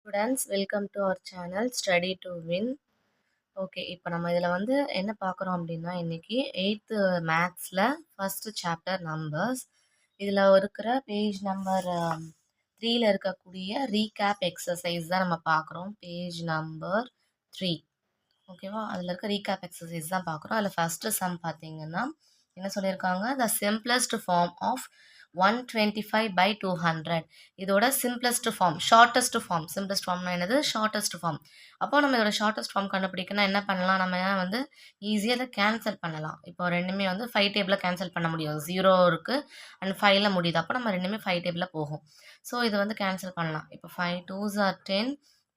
Students, welcome to our channel Study to Win. Okay, இப்போ நம்ம இதில் வந்து என்ன பார்க்குறோம் அப்படின்னா இன்னைக்கு 8th மேக்ஸில் ஃபர்ஸ்ட் சாப்டர் நம்பர்ஸ். இதில் இருக்கிற பேஜ் நம்பர் 3ல இருக்கக்கூடிய ரீகேப் எக்ஸசைஸ் தான் நம்ம பார்க்குறோம். Page number 3. ஓகேவா, அதில் இருக்க ரீகேப் எக்ஸசைஸ் தான் பார்க்குறோம். அதில் ஃபஸ்ட்டு சம் பார்த்தீங்கன்னா என்ன சொல்லியிருக்காங்க, த சிம்பிளஸ்ட் ஃபார்ம் ஆஃப் 125/200. இதோட simplest form, shortest form. Simplest ஃபார்ம்னா என்னது, ஷார்ட்டஸ்ட் ஃபார்ம். அப்போ நம்ம இதோட ஷார்ட்டஸ்ட் ஃபார்ம் கண்டுபிடிக்கணும்னா என்ன பண்ணலாம், நம்ம வந்து ஈஸியாக இதை கேன்சல் பண்ணலாம். இப்போ ரெண்டுமே வந்து 5 டேபிளில் கேன்சல் பண்ண முடியும். 0 இருக்குது அண்ட் 5ல முடியுது. அப்போ நம்ம ரெண்டுமே 5 டேபிளில் போகும். ஸோ இது வந்து கேன்சல் பண்ணலாம். இப்போ 5 2s are 10,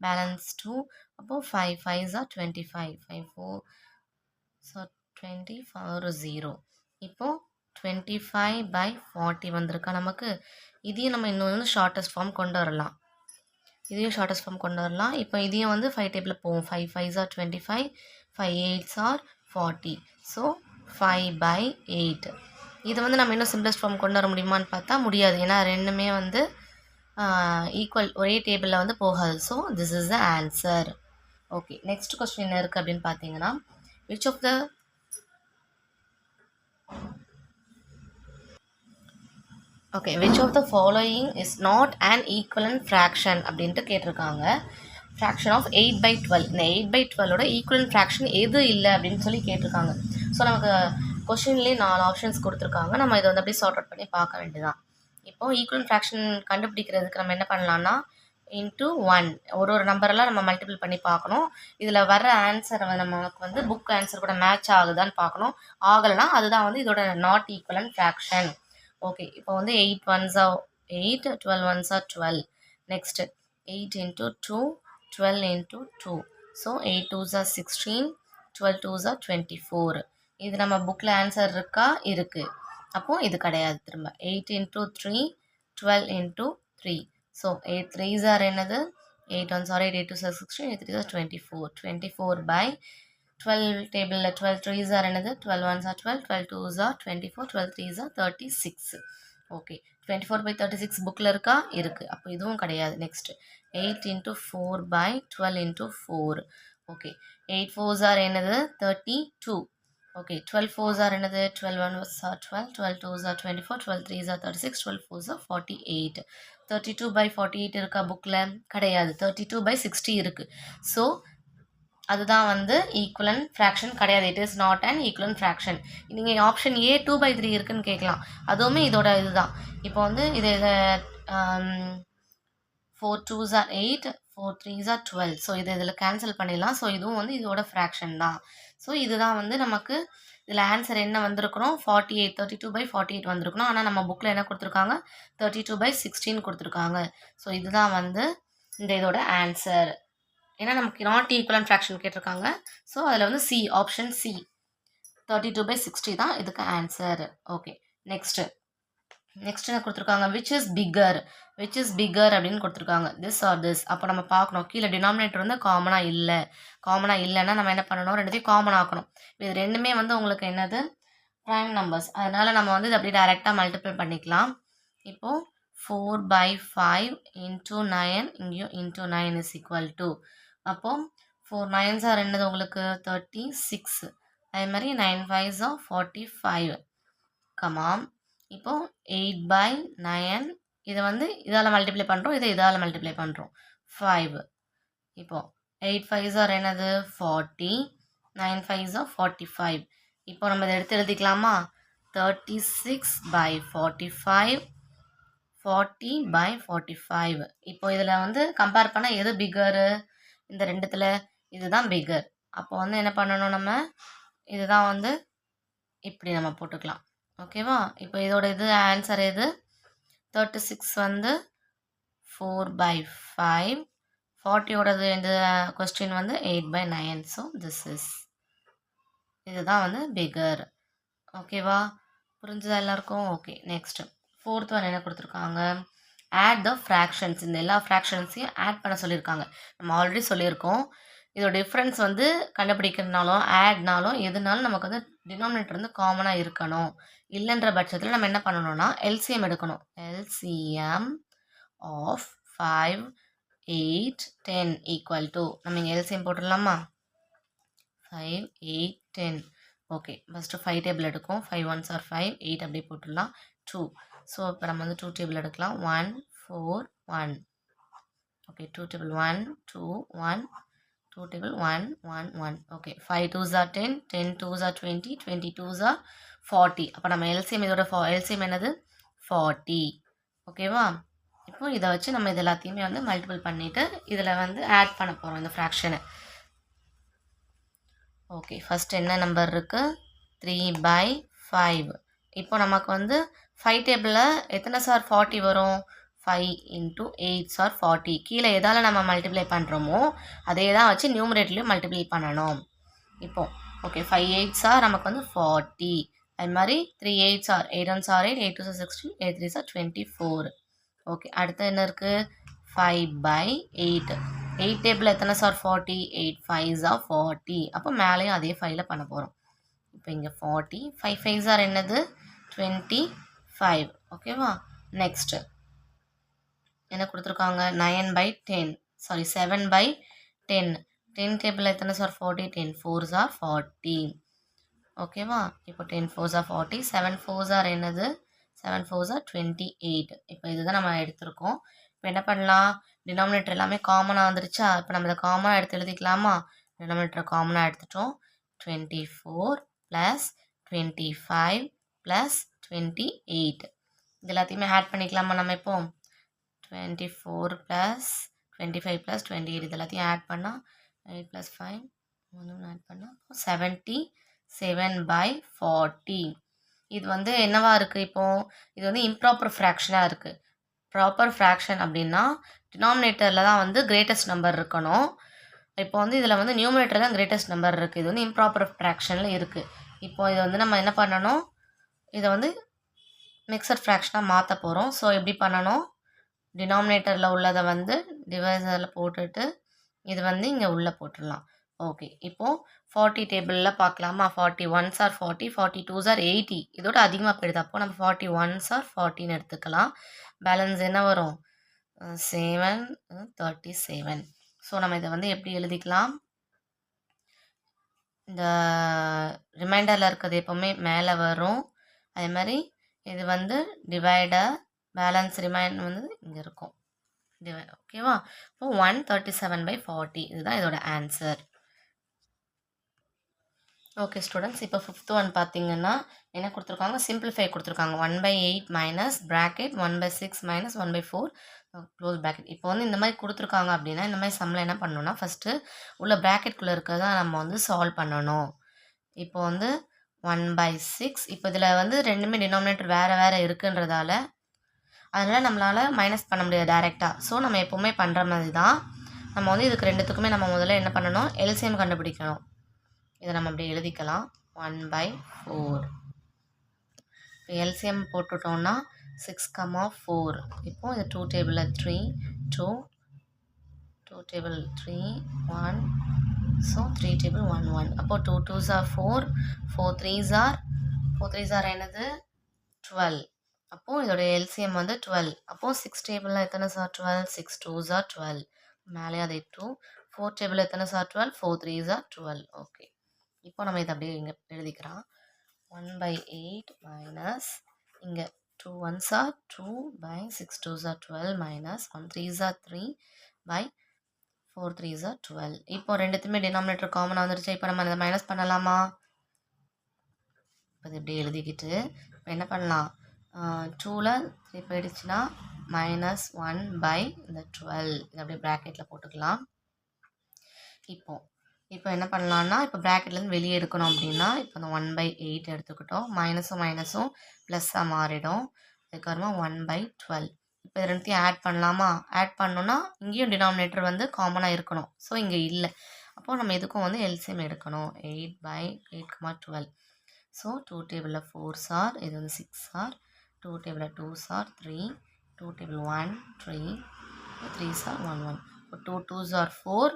பேலன்ஸ் 2. அப்போது 5 5s are 25, 5 4s are 20, 4 0. இப்போது 25/40 வந்திருக்கா நமக்கு. இதையும் நம்ம இன்னும் வந்து ஷார்ட்டஸ்ட் ஃபார்ம் கொண்டு வரலாம். இப்போ இதையும் வந்து 5 டேபிளில் போகும். 5 5s are 25, 5 8s are 40. So 5/8. இதை வந்து நம்ம இன்னும் சிம்பிளஸ்ட் ஃபார்ம் கொண்டு வர முடியுமான்னு பார்த்தா முடியாது. ஏன்னா ரெண்டுமே வந்து ஈக்குவல், ஒரே டேபிளில் வந்து போகாது. So this is the answer. Okay, next question என்ன இருக்குது அப்படின்னு பார்த்தீங்கன்னா, which of the following is not an equivalent fraction அப்படின்ட்டு கேட்டிருக்காங்க. fraction of 8/12. இந்த 8/12ஓட ஈக்குவலன்ட் ஃப்ராக்ஷன் எது இல்லை அப்படின்னு சொல்லி கேட்டிருக்காங்க. ஸோ நமக்கு கொஸ்டின்லேயே 4 ஆப்ஷன்ஸ் கொடுத்துருக்காங்க. நம்ம இதை வந்து அப்படியே சார்ட் அவுட் பண்ணி பார்க்க வேண்டியதான். இப்போ ஈக்குவலன்ட் ஃப்ராக்ஷன் கண்டுபிடிக்கிறதுக்கு நம்ம என்ன பண்ணலாம்னா, இன்ட்டு 1 ஒரு நம்பரெல்லாம் நம்ம மல்டிபிள் பண்ணி பார்க்கணும். இதில் வர்ற ஆன்சரை நமக்கு வந்து புக் ஆன்சர் கூட மேட்ச் ஆகுதான்னு பார்க்கணும். ஆகலைன்னா அதுதான் வந்து இதோட நாட் ஈக்குவலன்ட் ஃப்ராக்ஷன். ஓகே, இப்போ வந்து 8 1s are 8, 12 1s are 12. Next 8 into 2, 12 into 2. So 8 2s are 16, 12 2s are 24. இது நம்ம புக்கில் ஆன்சர் இருக்கா, இருக்குது. அப்போது இது கிடையாது. திரும்ப 8 into 3, 12 into 3. So 8 3s are என்னது, 8 1s are 8, 8 2s are 16, 8 3s are 24. 24/12 டேபிளில் 12 3s are என்னது, 12 1s are 12, 12 2s are 24, 12 3s are 36. Okay, 24/36 புக்கில் இருக்கா, இருக்குது. அப்போ இதுவும் கிடையாது. Next 8 into 4/12 into 4. Okay, 8 4s are என்னது, 32. ஓகே, 12 4s are என்னது, 12 1s are 12, 12 2s are 24, 12 3s are 36, 12 4s are 48. 32/48 இருக்கா புக்கில், கிடையாது. 32/60 இருக்குது. ஸோ அதுதான் வந்து ஈக்குவலன்ட் ஃப்ராக்ஷன் கிடையாது. It is not an equivalent fraction. நீங்கள் ஆப்ஷன் ஏ 2/3 இருக்குன்னு கேட்கலாம். அதுவுமே இதோட இதுதான். இப்போ வந்து இது 4 2s are 8, 4 3s are 12. So இதில் கேன்சல் பண்ணிடலாம். ஸோ இதுவும் வந்து இதோட ஃப்ராக்ஷன் தான். ஸோ இதுதான் வந்து நமக்கு இதில் ஆன்சர் என்ன வந்திருக்கணும், 48, 32/48 வந்திருக்கணும். ஆனால் நம்ம புக்கில் என்ன கொடுத்துருக்காங்க, 32/16 கொடுத்துருக்காங்க. ஸோ இதுதான் வந்து இதோட ஆன்சர். ஏன்னா நமக்கு நாட் ஈக்குவலன்ட் ஃப்ராக்ஷன் கேட்டிருக்காங்க. ஸோ அதில் வந்து சி, ஆப்ஷன் சி 32/60 தான் இதுக்கு ஆன்சர். ஓகே, நெக்ஸ்ட் என்ன கொடுத்துருக்காங்க, விச் இஸ் பிக்கர் அப்படின்னு கொடுத்துருக்காங்க. This are this. அப்போ நம்ம பார்க்கணும், கீழே டினாமினேட்டர் வந்து காமனாக இல்லைன்னா நம்ம என்ன பண்ணணும், ரெண்டுத்தையும் காமன் ஆக்கணும். இது ரெண்டுமே வந்து உங்களுக்கு என்னது, ப்ரைம் நம்பர்ஸ். அதனால் நம்ம வந்து இது அப்படியே டைரெக்டாக மல்டிபிள் பண்ணிக்கலாம். இப்போது 4/5 into 9, இங்கேயும் into 9 is equal to. அப்போது 4 9s are என்னது உங்களுக்கு 36. அதே மாதிரி 9 5s are 45. கமாம். இப்போது 8/9 இதை வந்து இதால் மல்டிப்ளை பண்ணுறோம், இதை இதால் மல்டிப்ளை பண்ணுறோம் 5. இப்போது 8 5s are என்னது 40, 9 5s are 45. இப்போ நம்ம இதை எடுத்து எழுதிக்கலாமா, 36/45, 40/45. இப்போ இதில் வந்து கம்பேர் பண்ணால் எது பிக்கரு, இந்த ரெண்டுத்தில் இதுதான் பிக்கர். அப்போ வந்து என்ன பண்ணணும், நம்ம இதுதான் வந்து இப்படி நம்ம போட்டுக்கலாம். ஓகேவா, இப்போ இதோட இது ஆன்சர் எது, 36 வந்து 4/5, 40ஓடது இந்த கொஸ்டின் வந்து 8/9. ஸோ திஸ் இஸ், இதுதான் வந்து பிக்கர். ஓகேவா, புரிஞ்சுதா எல்லாருக்கும்? ஓகே, நெக்ஸ்ட் 4th ஒன் என்ன கொடுத்துருக்காங்க, ஆட் த ஃப்ராக்ஷன்ஸ். இந்த எல்லா ஃப்ராக்ஷன்ஸையும் ஆட் பண்ண சொல்லியிருக்காங்க. நம்ம ஆல்ரெடி சொல்லியிருக்கோம், இதோட டிஃப்ரென்ஸ் வந்து கண்டுபிடிக்கிறதுனாலும் ஆட்னாலும் எதுனாலும் நமக்கு வந்து டினாமினேட்டர் வந்து காமனாக இருக்கணும். இல்லைன்ற பட்சத்தில் நம்ம என்ன பண்ணணும்னா எல்சிஎம் எடுக்கணும். எல்சிஎம் ஆஃப் 5 8 10 ஈக்குவல் டு நம்ம இங்கே எல்சிஎம் போட்டுடலாமா 5 8 10 ஓகே ஃபஸ்ட்டு 5 டேபிள் எடுக்கும் 5 1s are 5 8 அப்படியே போட்டுடலாம் 2 ஸோ இப்போ நம்ம வந்து 2 டேபிள் எடுக்கலாம் 1 4 1 okay 2 table 1 2 1 2 table 1 1 1 okay 5 2s are 10 10 2s are 20 20 2s are 40 அப்போ நம்ம எல்சிஎம் இதோட எல்சிஎம் என்னது 40 ஓகேவா இப்போ இதை வச்சு நம்ம இது எல்லாத்தையுமே வந்து மல்டிபிள் பண்ணிவிட்டு இதில் வந்து ஆட் பண்ண போகிறோம் இந்த ஃப்ராக்ஷனை ஓகே ஃபஸ்ட் என்ன நம்பர் இருக்குது 3/5 இப்போ நமக்கு வந்து 5 டேபிளில் எத்தனை சார் 40 வரும் 5 into 8 are 40 கீழே எதால் நம்ம மல்டிப்ளை பண்ணுறோமோ அதே தான் வச்சு நியூமரேட்டர்லையும் மல்டிப்ளை பண்ணணும் இப்போ ஓகே 5 8s are நமக்கு வந்து 40 அது மாதிரி 3 8s are 8 1s are 8 8 2s are 16 8 3s are 24 okay அடுத்து என்ன இருக்குது 5/8 8 டேபிள் எத்தனை சார் 40 8 5s are 40 அப்போ மேலேயும் அதே 5ல் பண்ண போகிறோம் இப்போ இங்கே 40 5 5s are என்னது 25 ஓகேவா நெக்ஸ்ட்டு என்ன கொடுத்துருக்காங்க 9/10 சாரி 7/10 10 டேபிள் எத்தனை சார் 40 10 4s are 40 ஓகேவா இப்போ 10 4s are 40 7 4s are என்னது 7 4s are 28 இப்போ இதுதான் நம்ம எடுத்திருக்கோம் இப்போ என்ன பண்ணலாம் டினாமினேட்டர் எல்லாமே காமனாக வந்துருச்சா இப்போ நம்ம இதை காமனாக எடுத்து எழுதிக்கலாமா டினாமினேட்டர் காமனாக எடுத்துட்டோம் 24 + 25 + 28 இது எல்லாத்தையுமே ஆட் பண்ணிக்கலாமா நம்ம இப்போ 24 + 25 + 28 இது எல்லாத்தையும் ஆட் பண்ணால் 8 + 5 ஆட் பண்ணால் 77/40 இது வந்து என்னவா இருக்குது இப்போது இது வந்து இம்ப்ராப்பர் ஃப்ராக்ஷனாக இருக்குது ப்ராப்பர் ஃப்ராக்ஷன் அப்படின்னா டினாமினேட்டரில் தான் வந்து கிரேட்டஸ்ட் நம்பர் இருக்கணும் இப்போ வந்து இதில் வந்து நியூமரேட்டர் தான் கிரேட்டஸ்ட் நம்பர் இருக்குது இது வந்து இம்ப்ராப்பர் ஃப்ராக்ஷனில் இருக்குது இப்போ இதை வந்து நம்ம என்ன பண்ணணும் இதை வந்து மிக்சட் ஃப்ராக்ஷனாக மாற்ற போகிறோம் ஸோ எப்படி பண்ணணும் டினாமினேட்டரில் உள்ளதை வந்து டிவைசரில் போட்டுட்டு இது வந்து இங்கே உள்ளே போட்டுடலாம் ஓகே இப்போது 40 டேபிளில் பார்க்கலாமா 40 1s are 40 40 2s are 80 இதோட அதிகமாக போயிடுது அப்போ நம்ம 40 1s are 40ன்னு எடுத்துக்கலாம் பேலன்ஸ் என்ன வரும் 7 37 ஸோ நம்ம இதை வந்து எப்படி எழுதிக்கலாம் இந்த ரிமைண்டரில் இருக்கிறது எப்போவுமே மேலே வரும் அதே மாதிரி இது வந்து டிவைடர் பேலன்ஸ் ரிமைண்ட் வந்து இங்கே இருக்கும் ஓகேவா இப்போ 137/40 இதுதான் இதோட ஆன்சர் ஓகே ஸ்டூடெண்ட்ஸ் இப்போ 5th ஒன் பார்த்தீங்கன்னா என்ன கொடுத்துருக்காங்க சிம்பிளிஃபை கொடுத்துருக்காங்க 1/8 minus bracket 1/6 minus 1/4 close bracket இப்போ வந்து இந்த மாதிரி கொடுத்துருக்காங்க அப்படின்னா இந்த மாதிரி சம்மில் என்ன பண்ணணும்னா ஃபஸ்ட்டு உள்ள ப்ராக்கெட்குள்ளே இருக்கிறத நம்ம வந்து சால்வ் பண்ணணும் இப்போ வந்து 1/6 இப்போ இதில் வந்து ரெண்டுமே டினாமினேட்டர் வேறு வேறு இருக்குன்றதால அதனால் நம்மளால் மைனஸ் பண்ண முடியாது டேரெக்டாக ஸோ நம்ம எப்போவுமே பண்ணுற மாதிரி தான் நம்ம வந்து இதுக்கு ரெண்டுத்துக்குமே நம்ம முதல்ல என்ன பண்ணணும் எல்சிஎம் கண்டுபிடிக்கணும் இதை நம்ம அப்படி எழுதிக்கலாம் 1/4 இப்போ எல்சிஎம் போட்டுட்டோம்னா 6, 4 இப்போ இது 2 டேபிளில் 3 2 டேபிள் 3 1 ஸோ 3 டேபிள் 1 1 அப்போ 2 2s are 4 4 3s are என்னது 12 அப்போது இதோட எல்சிஎம் வந்து 12 அப்போது 6 டேபிளில் எத்தனை சார் 12 6 2s are 12 மேலே அதே 2 4 டேபிள் எத்தனை சார் 12 4 3s are 12 ஓகே இப்போ நம்ம இதை அப்படியே இங்கே எழுதிக்கிறோம் 1/8 மைனஸ் இங்கே 2 1s are 2/6 2s are 12 minus 1 3s are 3/4 3s are 12 இப்போ ரெண்டுத்துமே டினாமினேட்டர் காமனாக வந்துருச்சு இப்போ நம்ம அதை மைனஸ் பண்ணலாமா இப்போ இது இப்படி எழுதிக்கிட்டு இப்போ என்ன பண்ணலாம் 2ல் 3 போயிடுச்சுன்னா -1/12 இது அப்படியே ப்ராக்கெட்டில் போட்டுக்கலாம் இப்போ என்ன பண்ணலான்னா இப்போ ப்ராக்கெட்லேருந்து வெளியே எடுக்கணும் அப்படின்னா இப்போ இந்த 1/8 எடுத்துக்கிட்டோம் மைனஸும் ப்ளஸ்ஸாக மாறிடும் அதுக்கப்புறமா 1/12 இப்போ இது ரெண்டுத்தையும் ஆட் பண்ணலாமா ஆட் பண்ணோன்னா இங்கேயும் டினாமினேட்டர் வந்து காமனாக இருக்கணும் ஸோ இங்கே இல்லை அப்போது நம்ம இதுக்கும் வந்து எல்சிஎம் எடுக்கணும் 8/8, 12 ஸோ 2 டேபிளில் 4s are இது வந்து 6s are 2 டேபிளில் 2s are 3 2 table 1 3 3s are 1 1 இப்போ 2 2s are 4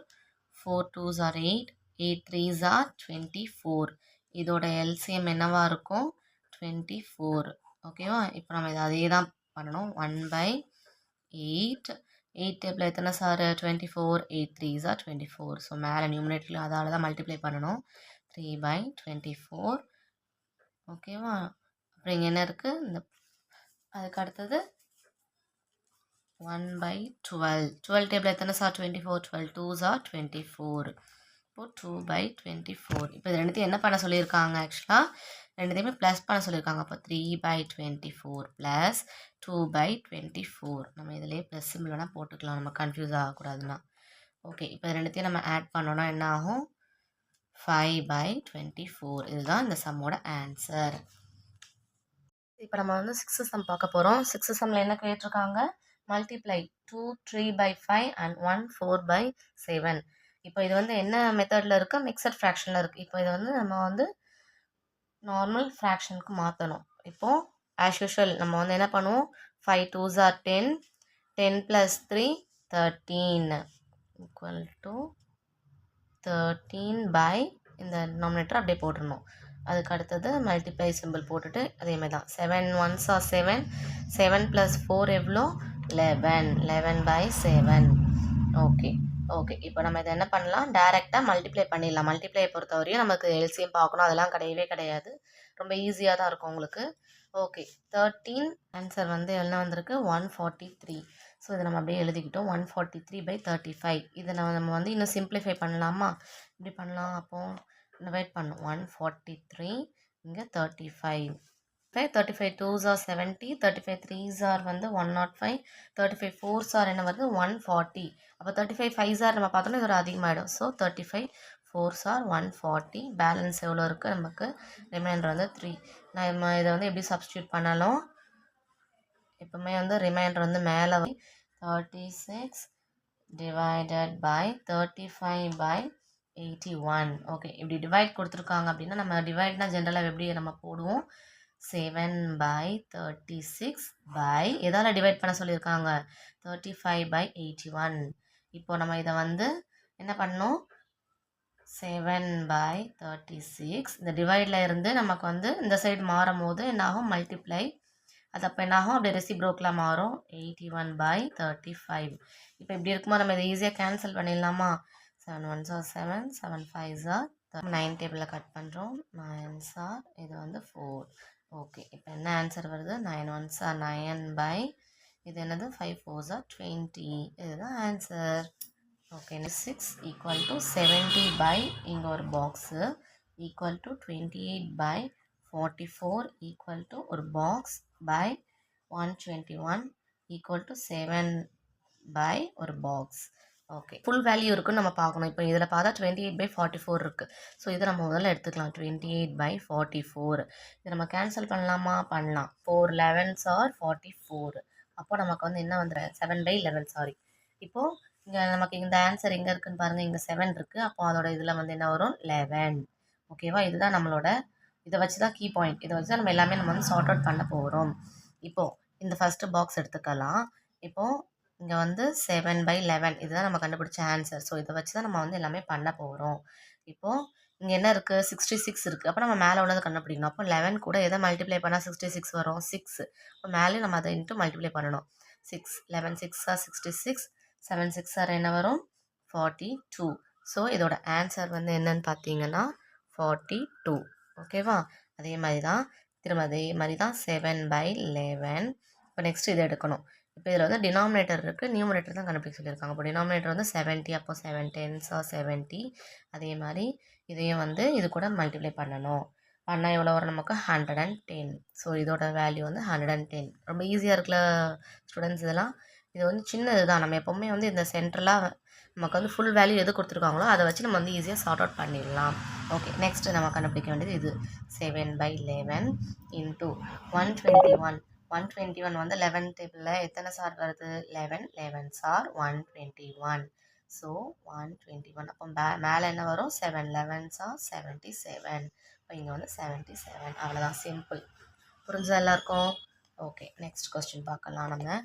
4 2s are 8 8 3s are 24 இதோட எல்சிஎம் என்னவா இருக்கும் 24 ஓகேவா இப்போ நம்ம இதை அதே தான் பண்ணணும் 1/8 8 டேபிள் எத்தனை சார் 24, 8 3s are 24. ஸோ மேலே நியூமினேட்டரில் அதால் தான் மல்டிப்ளை பண்ணணும். 3/24. ஓகேவா? அப்புறம் இங்கே என்ன இருக்குது? இந்த அதுக்கு அடுத்தது 1/12. 12 டேபிள் எத்தனை சார் 24, 12 2s are 24. இப்போ 2/24. இப்போ இது ரெண்டுத்தையும் என்ன பண்ண சொல்லியிருக்காங்க? ஆக்சுவலாக ரெண்டுத்தையுமே ப்ளஸ் பண்ண சொல்லியிருக்காங்க. அப்போ 3/24 ப்ளஸ் 2/24. நம்ம இதிலே ப்ளஸ் சிம்பிள் வேணால் போட்டுக்கலாம், நம்ம கன்ஃபியூஸ் ஆகக்கூடாதுன்னா. ஓகே, இப்போ ரெண்டுத்தையும் நம்ம ஆட் பண்ணோன்னா என்ன ஆகும்? 5/24. இதுதான் இந்த சம்மோட ஆன்சர். இப்போ நம்ம வந்து 6th சம் பார்க்க போகிறோம். 6th சம்மில் என்ன கேட்டிருக்காங்க? Multiply 2 3/5 and 1 4/7. இப்போ இது வந்து என்ன மெத்தடில் இருக்குது? மிக்சட் ஃப்ராக்ஷனில் இருக்குது. இப்போ இதை வந்து நம்ம வந்து நார்மல் ஃப்ராக்ஷனுக்கு மாற்றணும். இப்போது ஆஸ் யூஷுவல் நம்ம வந்து என்ன பண்ணுவோம்? 5 2s are 10, 10 + 3 13 ஈக்குவல் டு 13 இந்த டினாமினேட்டர் அப்படியே போட்டுடணும். அதுக்கு அடுத்தது மல்டிப்ளை சிம்பிள் போட்டுட்டு அதேமாதிரி தான் 7 1s are 7, 7 + 4 எவ்வளோ? 11, 11/7. ஓகே ஓகே, இப்போ நம்ம இதை என்ன பண்ணலாம்? டைரெக்டாக மல்டிப்ளை பண்ணிடலாம். மல்டிப்ளையை பொறுத்தவரையும் நமக்கு எல்சிஎம் பார்க்கணும், அதெல்லாம் கிடையவே கிடையாது. ரொம்ப ஈஸியாக தான் இருக்கும் உங்களுக்கு. ஓகே, 13 ஆன்சர் வந்து என்ன வந்திருக்கு? 143. ஸோ இதை நம்ம அப்படியே எழுதிக்கிட்டோம். 143/35. இதை நம்ம வந்து இன்னும் சிம்பிளிஃபை பண்ணலாமா? இப்படி பண்ணலாம். அப்போது டிவைட் பண்ணும் 143, இங்கே 35. 35 2s are 70, 35 3s are வந்து 105, 35 4s are என்ன வருது? 140. அப்போ 35 5s are நம்ம பார்த்தோன்னா இதோட அதிகமாகிடும். So 35 4s are 140. பேலன்ஸ் எவ்வளோ இருக்குது நமக்கு? ரிமைண்டர் வந்து 3. நம்ம இதை வந்து எப்படி சப்ஸ்டியூட் பண்ணலாம்? எப்பவுமே வந்து ரிமைண்டர் வந்து மேலே 36 divided by 35/81. ஓகே, இப்படி டிவைட் கொடுத்துருக்காங்க அப்படின்னா நம்ம டிவைட்னா ஜென்ரலாக எப்படி நம்ம போடுவோம்? 7/36 எதால் டிவைட் பண்ண சொல்லியிருக்காங்க? 35/81. இப்போ நம்ம இதை வந்து என்ன பண்ணணும்? 7/36 இந்த டிவைடில் இருந்து நமக்கு வந்து இந்த சைடு மாறும் போது என்னாகும்? மல்டிப்ளை. அது அப்போ என்னாகும்? அப்படியே ரெசிப்ரோக்கில் மாறும். 81/35. இப்போ இப்படி இருக்கும்போது நம்ம இதை ஈஸியாக கேன்சல் பண்ணிடலாமா? 7 1s are 7, 7 5s are 9 டேபிளில் கட் பண்ணுறோம். 9s are இது வந்து 4. ஓகே, இப்போ என்ன ஆன்சர் வருது? 9 1s are 9 இது என்னது? 5 4s are 20. இதுதான் ஆன்சர். ஓகே, 6 ஈக்குவல் டு 70 இங்கே ஒரு box equal to 28/44 equal to ஒரு பாக்ஸ் 121 ஈக்குவல் டு 7 ஒரு பாக்ஸ். ஓகே, ஃபுல் வேல்யூ இருக்குன்னு நம்ம பார்க்கணும். இப்போ இதில் பார்த்தா 28/44 இருக்குது. ஸோ இதை நம்ம முதல்ல எடுத்துக்கலாம். 28/44 இதை நம்ம கேன்சல் பண்ணலாமா? பண்ணலாம். 4 11s are 44. அப்போ நமக்கு வந்து என்ன வந்துடும்? 7/11. சாரி, இப்போது இங்கே நமக்கு இந்த ஆன்சர் எங்கே இருக்குன்னு பாருங்கள். இங்கே 7 இருக்குது. அப்போ அதோட இதில் வந்து என்ன வரும்? 11. ஓகேவா? இதுதான் நம்மளோட, இதை வச்சு தான் கீ பாயிண்ட். இதை வச்சு தான் நம்ம எல்லாமே நம்ம வந்து சார்ட் அவுட் பண்ண போகிறோம். இப்போது இந்த ஃபஸ்ட்டு பாக்ஸ் எடுத்துக்கலாம். இப்போது இங்கே வந்து 7/11 இதுதான் நம்ம கண்டுபிடிச்ச ஆன்சர். ஸோ இதை வச்சு தான் நம்ம வந்து எல்லாமே பண்ண போகிறோம். இப்போது இங்கே என்ன இருக்குது? 66 இருக்குது. அப்போ நம்ம மேலே உள்ளதை கண்டுபிடிக்கணும். அப்போ 11 கூட எதை மல்டிப்ளை பண்ணால் 66 வரும்? 6. அப்போ மேலே நம்ம அதை இன்ட்டு மல்டிப்ளை பண்ணணும். 6 11 6 are 66, 7 6 are என்ன வரும்? 42. ஸோ இதோட ஆன்சர் வந்து என்னன்னு பார்த்தீங்கன்னா 42. ஓகேவா? அதே மாதிரி தான் திரும்ப அதே மாதிரி தான் 7/11. இப்போ நெக்ஸ்ட் இதை எடுக்கணும். இப்போ இதில் வந்து டினாமினேட்டர் இருக்குது, நியூமினேட்டர் தான் கண்டுபிடிக்க சொல்லியிருக்காங்க. இப்போ டினாமினேட்டர் வந்து 70. அப்போ 7 10s are 70. அதே மாதிரி இதையும் வந்து இது கூட மல்டிப்ளை பண்ணணும். பண்ணால் எவ்வளோ வரும் நமக்கு? 110. ஸோ இதோட வேல்யூ வந்து 110. ரொம்ப ஈஸியாக இருக்குல்ல ஸ்டூடெண்ட்ஸ் இதெல்லாம். இது வந்து சின்ன இதுதான். நம்ம எப்போவுமே வந்து இந்த சென்ட்ரலாக நமக்கு வந்து ஃபுல் வேல்யூ எது கொடுத்துருக்காங்களோ அதை வச்சு நம்ம வந்து ஈஸியாக சார்ட் அவுட் பண்ணிடலாம். ஓகே, நெக்ஸ்ட்டு நம்ம கண்டுபிடிக்க வேண்டியது இது 7/11 இன்ட்டு 121. 121 வந்து 11 டேபிளில் எத்தனை சார் வருது? 11 11s are 121. ஸோ 121. அப்போ மேலே என்ன வரும்? 7 11s are 77. இப்போ இங்கே வந்து 77. அவ்வளோதான், சிம்பிள். புரிஞ்சா எல்லாருக்கும்? ஓகே, நெக்ஸ்ட் கொஸ்டின் பார்க்கலாம் நம்ம.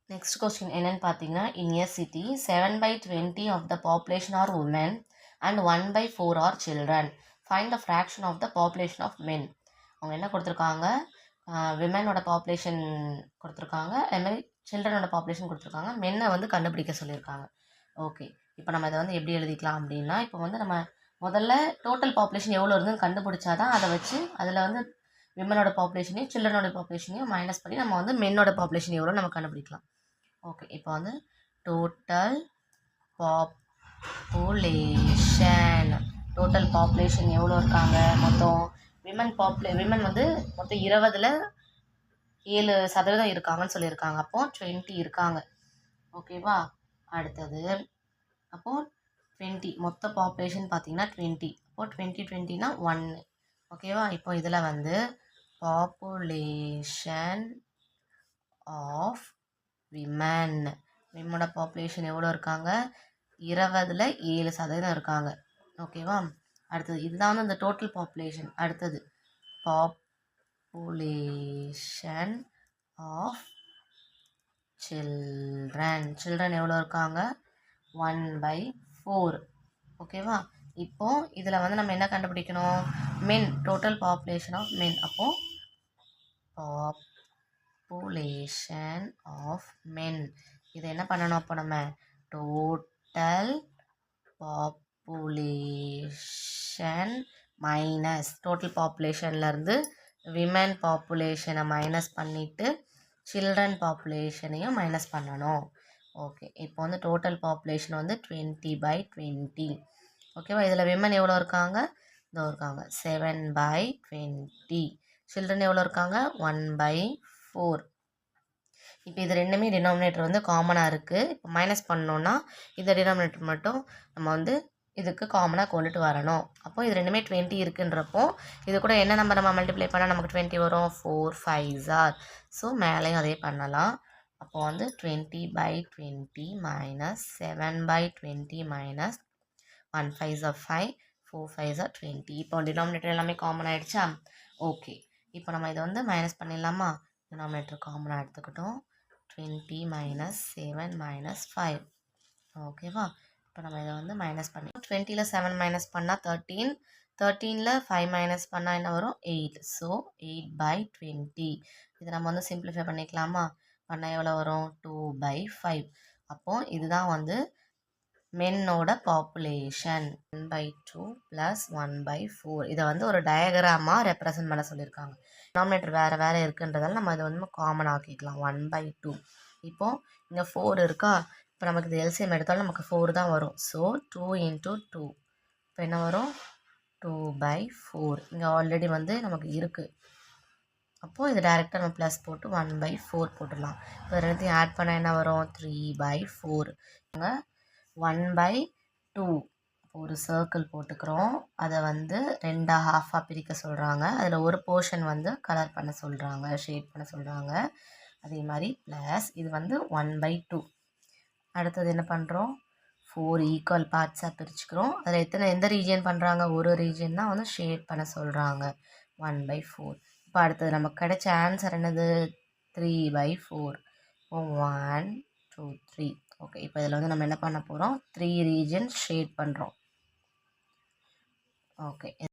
நெக்ஸ்ட் கொஸ்டின் என்னன்னு பார்த்தீங்கன்னா, in a city 7/20 of the population are women and 1/4 are children. Find the fraction of the population of men. அவங்க என்ன கொடுத்துருக்காங்க? விமனோட பாப்புலேஷன் கொடுத்துருக்காங்க. அதுமாதிரி சில்ட்ரனோட பாப்புலேஷன் கொடுத்துருக்காங்க, மென்னை வந்து கண்டுபிடிக்க சொல்லியிருக்காங்க. ஓகே, இப்போ நம்ம இதை வந்து எப்படி எழுதிக்கலாம் அப்படின்னா, இப்போ வந்து நம்ம முதல்ல டோட்டல் பாப்புலேஷன் எவ்வளோ இருந்துன்னு கண்டுபிடிச்சாதான் அதை வச்சு அதில் வந்து விமனோட பாப்புலேஷனையும் சில்ட்ரனோட பாப்புலேஷனையும் மைனஸ் பண்ணி நம்ம வந்து மென்னோட பாப்புலேஷன் எவ்வளோ நம்ம கண்டுபிடிக்கலாம். ஓகே, இப்போ வந்து டோட்டல் பாப்புலேஷன் எவ்வளோ இருக்காங்க, மொத்தம் விமன் வந்து மொத்தம் 20ல் 7% இருக்காங்கன்னு சொல்லியிருக்காங்க. அப்போது 20 இருக்காங்க. ஓகேவா, அடுத்தது அப்போது 20 மொத்த பாப்புலேஷன் பார்த்தீங்கன்னா 20. அப்போது 20 1. ஓகேவா, இப்போ இதில் வந்து பாப்புலேஷன் ஆஃப் விமனோட பாப்புலேஷன் எவ்வளோ இருக்காங்க, 20ல் 7% இருக்காங்க. ஓகேவா, அடுத்தது இதுதான் வந்து இந்த டோட்டல் பாப்புலேஷன். அடுத்தது பாப்புலேஷன் ஆஃப் சில்ட்ரன் எவ்வளோ இருக்காங்க, 1/4. ஓகேவா, இப்போ இதில் வந்து நம்ம என்ன கண்டுபிடிக்கணும், men, total population of men. அப்போது பாப்புலேஷன் ஆஃப் மென் இதை என்ன பண்ணணும், அப்போ நம்ம டோட்டல் பாப்புலேஷன் மைனஸ் டோட்டல் பாப்புலேஷன்லேருந்து விமன் பாப்புலேஷனை மைனஸ் பண்ணிவிட்டு சில்ட்ரன் பாப்புலேஷனையும் மைனஸ் பண்ணணும். ஓகே, இப்போ வந்து டோட்டல் பாப்புலேஷன் வந்து 20/20. ஓகேவா, இதில் விமன் எவ்வளோ இருக்காங்க, இதோ இருக்காங்க 7/20. சில்ட்ரன் எவ்வளோ இருக்காங்க, 1/4. இப்போ இது ரெண்டுமே டினாமினேட்டர் வந்து காமனாக இருக்குது. இப்போ மைனஸ் பண்ணோன்னா இந்த டினாமினேட்டர் மட்டும் நம்ம வந்து இதுக்கு காமனாக கொண்டுட்டு வரணும். அப்போ இது ரெண்டுமே 20 இருக்குன்றப்போ இது கூட என்ன நம்பர் நம்ம மல்டிப்ளை பண்ணால் நமக்கு 20 வரும், 4 5s ஆர். ஸோ மேலேயும் அதே பண்ணலாம். அப்போது வந்து 20/20 minus 7/20 minus 1 5s are 5, 4 5s are 20. இப்போ டினாமினேட்டர் எல்லாமே காமன் ஆகிடுச்சா. ஓகே, இப்போ நம்ம இதை வந்து மைனஸ் பண்ணிடலாமா. டினாமினேட்டர் காமனாக எடுத்துக்கிட்டோம். 20 மைனஸ் 7 மைனஸ் 5. ஓகேவா, இப்போ நம்ம இதை வந்து மைனஸ் பண்ணி 20ல் 7 மைனஸ் பண்ணால் 13, 13ல் 5 மைனஸ் பண்ணால் என்ன வரும், 8. ஸோ 8/20. இதை நம்ம வந்து சிம்பிளிஃபை பண்ணிக்கலாமா, பண்ணால் எவ்வளோ வரும், 2/5. அப்போது இதுதான் வந்து மென்னோட பாப்புலேஷன் 1/2 + 1/4. இதை வந்து ஒரு டயக்ராமாக ரெப்ரசன்ட் பண்ண சொல்லியிருக்காங்க. டினாமினேட்டர் வேறு வேறு இருக்குன்றதால நம்ம இதை வந்து காமன் ஆக்கிக்கலாம், 1/2. இப்போது இங்கே 4 இருக்கா, இப்போ நமக்கு இது எல்சிஎம் எடுத்தாலும் நமக்கு 4 தான் வரும். ஸோ 2 × 2 இப்போ என்ன வரும், 2/4. இங்கே ஆல்ரெடி வந்து நமக்கு இருக்குது. அப்போது இது டேரெக்டாக நம்ம ப்ளஸ் போட்டு 1/4 போட்டுடலாம். இப்போ ரெண்டுத்தையும் ஆட் பண்ணால் என்ன வரும், 3/4. இங்கே 1/2 ஒரு சர்க்கிள் போட்டுக்கிறோம். அதை வந்து 2 ஹாஃபாக பிரிக்க சொல்கிறாங்க. அதில் ஒரு போர்ஷன் வந்து கலர் பண்ண சொல்கிறாங்க, ஷேட் பண்ண சொல்கிறாங்க. அதே மாதிரி ப்ளஸ் இது வந்து 1/2. அடுத்தது என்ன பண்ணுறோம், 4 ஈக்குவல் பார்ட்ஸாக பிரிச்சுக்கிறோம். அதில் எந்த ரீஜன் பண்ணுறாங்க, ஒரு ரீஜன் தான் வந்து ஷேட் பண்ண சொல்கிறாங்க, 1/4. இப்போ அடுத்தது நமக்கு கிடைச்ச ஆன்சர் என்னது, 3/4. 1 2 3. ஓகே, இப்போ இதில் வந்து நம்ம என்ன பண்ண போகிறோம், 3 ரீஜன் ஷேட் பண்ணுறோம். ஓகே.